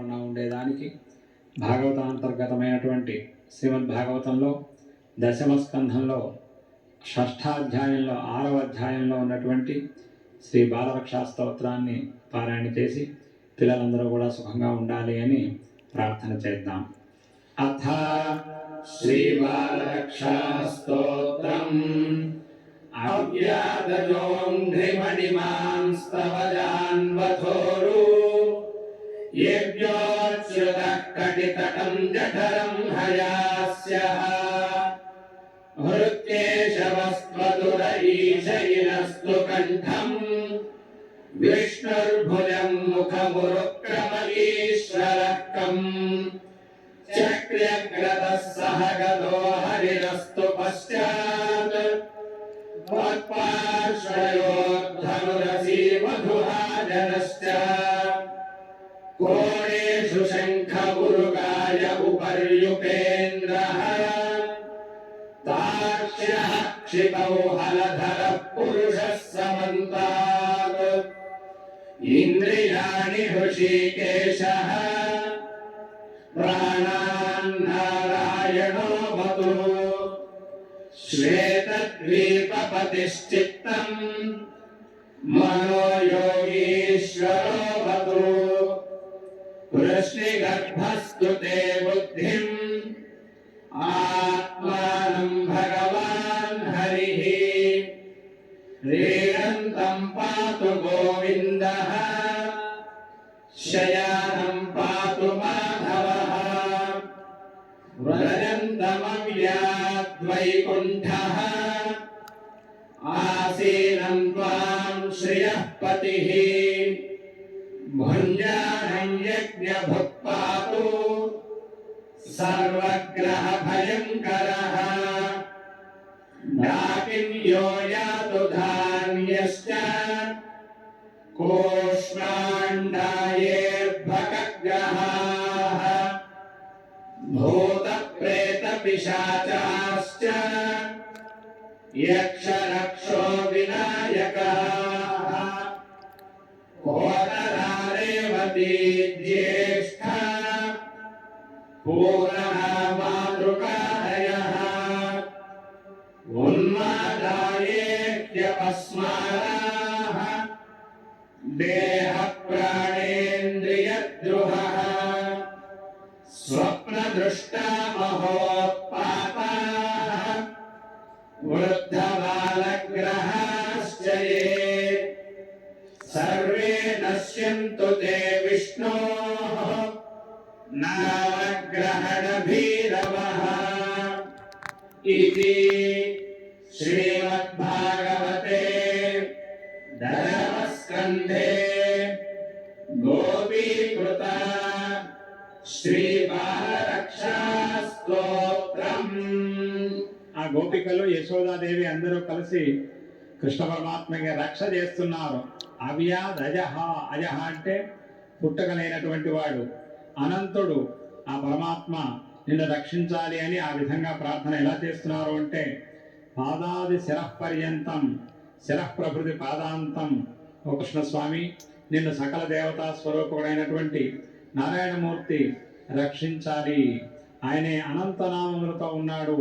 ఉండేదానికి భాగవతాంతర్గతమైనటువంటి శ్రీమద్ భాగవతంలో దశమ స్కంధంలో షష్ఠాధ్యాయంలో 6వ అధ్యాయంలో ఉన్నటువంటి శ్రీ బాలరక్షా స్తోత్రాన్ని పారాయణ చేసి పిల్లలందరూ కూడా సుఖంగా ఉండాలి అని ప్రార్థన చేద్దాం. అథ శ్రీ బాలరక్షా స్తోత్రం అవ్యాదజోంఘ్రిమణిమాంస్తవజాన్వథోరు येभ्योच्युतः कटितटं जठरं हयास्यः हृत्केशवस्त्वदुरईशयिनस्तु कण्ठं विष्णुर्भुजं मुखमुरुक्रमलीश्वरः कं चक्र्यग्रतः सह गतो हरिरस्तु पश्चात् त्वत्पार्श्वयोर्धनुरसि मधुहाजनश्च कोणेषु शङ्खमुरुगाय उपर्युपेन्द्रः तार्क्ष्यः क्षितौ हलधरः पुरुषः समन्तात् इन्द्रियाणि हृषीकेशः प्राणान् नारायणो वतु श्वेतद्वीपपतिश्चित्तम् मनो योगीश्वरो वतु वृष्णिगर्भस्तु ते बुद्धिम् आत्मानं भगवान् हरिः ह्रीरन्तं पातु गोविन्दः शयानं पातु माधवः व्रजन्तमव्याद्वैकुण्ठः आसीनं त्वां श्रियः पतिः भुञ्जानं यज्ञभुक्पातु सर्वग्रहभयङ्करः डाकिन्यो यातु धान्यश्च कोष्माण्डायेर्भकग्रहाः भूतप्रेतपिशाचाश्च यक्षरक्षो विनायकः ज्येष्ठा पूर्णा मातृकादयः उन्मादायेत्यपस्माराः देहप्राणेन्द्रियद्रुहः स्वप्नदृष्टा महोत्पाताः वृद्धबालग्रहाश्च ये सर्वे नश्यन्तु ते विष्णोः नामग्रहणभीरवः इति श्रीमद्भागवते दशमस्कन्धे गोपीकृत శ్రీబాలరక్షా స్తోత్రం. ఆ గోపికలు యశోదాదేవి అందరూ కలిసి కృష్ణ పరమాత్మకి రక్ష చేస్తున్నారు. అవ్యాద్ అజహ, అజహ అంటే పుట్టగలైనటువంటి వాడు, అనంతుడు ఆ పరమాత్మ నిన్ను రక్షించాలి అని ఆ విధంగా ప్రార్థన ఎలా చేస్తున్నారు అంటే పాదాది శిరఃపర్యంతం శిరఃప్రభృతి పాదాంతం. ఓ కృష్ణస్వామి, నిన్ను సకల దేవతా స్వరూపుడైనటువంటి నారాయణమూర్తి రక్షించాలి. ఆయనే అనంతనామములతో ఉన్నాడు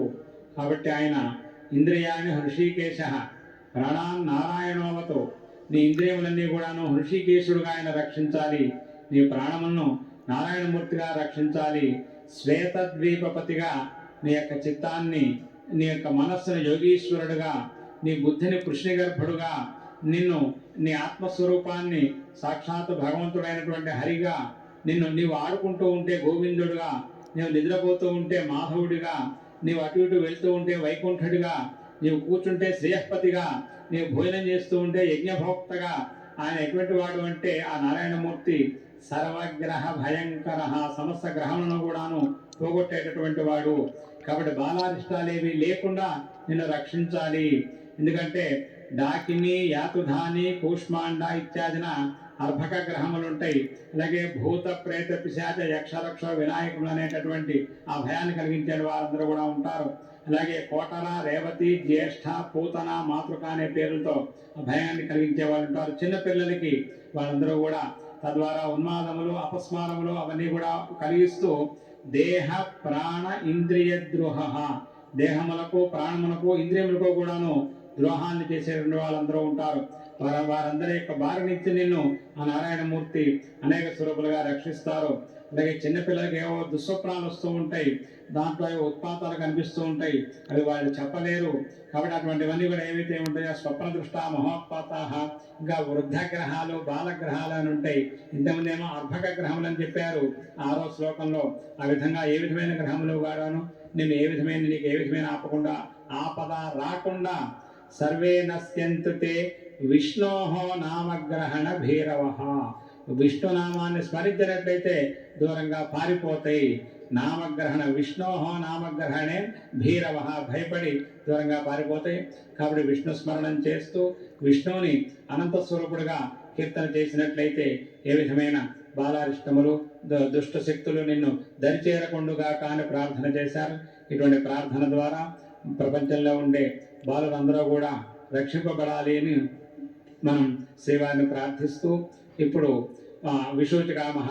కాబట్టి ఆయన ఇంద్రియాన్ని హృషీకేశ ప్రాణాన్ నారాయణోవతో, నీ ఇంద్రియములన్నీ కూడాను హృషికేశుడుగా ఆయన రక్షించాలి, నీ ప్రాణములను నారాయణమూర్తిగా రక్షించాలి. శ్వేతద్వీపపతిగా నీ యొక్క చిత్తాన్ని, నీ యొక్క మనస్సును యోగీశ్వరుడుగా, నీ బుద్ధిని కృష్ణగర్భుడుగా, నిన్ను నీ ఆత్మస్వరూపాన్ని సాక్షాత్ భగవంతుడైనటువంటి హరిగా, నీవు ఆడుకుంటూ ఉంటే గోవిందుడుగా, నీవు నిద్రపోతూ ఉంటే మాధవుడిగా, నీవు అటు ఇటు వెళ్తూ ఉంటే వైకుంఠుడిగా, నీవు కూర్చుంటే శ్రేయస్పతిగా, నీవు భోజనం చేస్తూ ఉంటే యజ్ఞభోక్తగా. ఆయన ఎటువంటి వాడు అంటే ఆ నారాయణమూర్తి సర్వగ్రహ భయంకర, సమస్త గ్రహములను కూడాను పోగొట్టేటటువంటి వాడు. కాబట్టి బాలారిష్టాలేవి లేకుండా నిన్ను రక్షించాలి. ఎందుకంటే డాకిని, యాతుధాని, కూష్మాండ ఇత్యాదిన అర్భక గ్రహములు ఉంటాయి. అలాగే భూత ప్రేత పిశాచ యక్షరక్ష వినాయకులు అనేటటువంటి ఆ భయాన్ని కలిగించే వారందరూ కూడా ఉంటారు. అలాగే కోటర, రేవతి, జ్యేష్ఠ, పూతన, మాతృక అనే పేర్లతో భయాన్ని కలిగించే వాళ్ళు ఉంటారు. చిన్నపిల్లలకి వాళ్ళందరూ కూడా తద్వారా ఉన్మాదములు అపస్మారములు అవన్నీ కూడా కలిగిస్తూ దేహ ప్రాణ ఇంద్రియ ద్రోహ, దేహములకు ప్రాణములకు ఇంద్రియములకు కూడాను ద్రోహాన్ని చేసేటువంటి వాళ్ళందరూ ఉంటారు. వారందరి యొక్క బారి నుంచి నిన్ను ఆ నారాయణమూర్తి అనేక స్వరూపులుగా రక్షిస్తారు. అలాగే చిన్నపిల్లలకి ఏవో దుస్వప్నాలు వస్తూ ఉంటాయి, దాంట్లో ఏవో ఉత్పాతాలు కనిపిస్తూ ఉంటాయి, అవి వాళ్ళు చెప్పలేరు. కాబట్టి అటువంటివన్నీ కూడా ఏవైతే ఉంటాయో స్వప్న దృష్ట మహోత్పాత, ఇంకా వృద్ధ గ్రహాలు బాలగ్రహాలు అని ఉంటాయి. ఇంతమంది ఏమో అర్భక గ్రహములు అని చెప్పారు 6వ శ్లోకంలో. ఆ విధంగా ఏ విధమైన గ్రహములు వాడాను, నేను నీకు ఏ విధమైన ఆపద రాకుండా సర్వే నశ్యంతుతే విష్ణోహో నామగ్రహణ భైరవ, విష్ణునామాన్ని స్మరించినట్లయితే దూరంగా పారిపోతాయి. నామగ్రహణ విష్ణోహో నామగ్రహణే భైరవ, భయపడి దూరంగా పారిపోతాయి. కాబట్టి విష్ణు స్మరణం చేస్తూ విష్ణువుని అనంత స్వరూపుడుగా కీర్తన చేసినట్లయితే ఏ విధమైన బాలారిష్టములు దుష్ట శక్తులు నిన్ను దరిచేరకుండుగా కానీ ప్రార్థన చేశారు. ఇటువంటి ప్రార్థన ద్వారా ప్రపంచంలో ఉండే బాలురందరూ కూడా రక్షింపబడాలి అని మనం శ్రీవారిని ప్రార్థిస్తూ ఇప్పుడు విశూచికామహ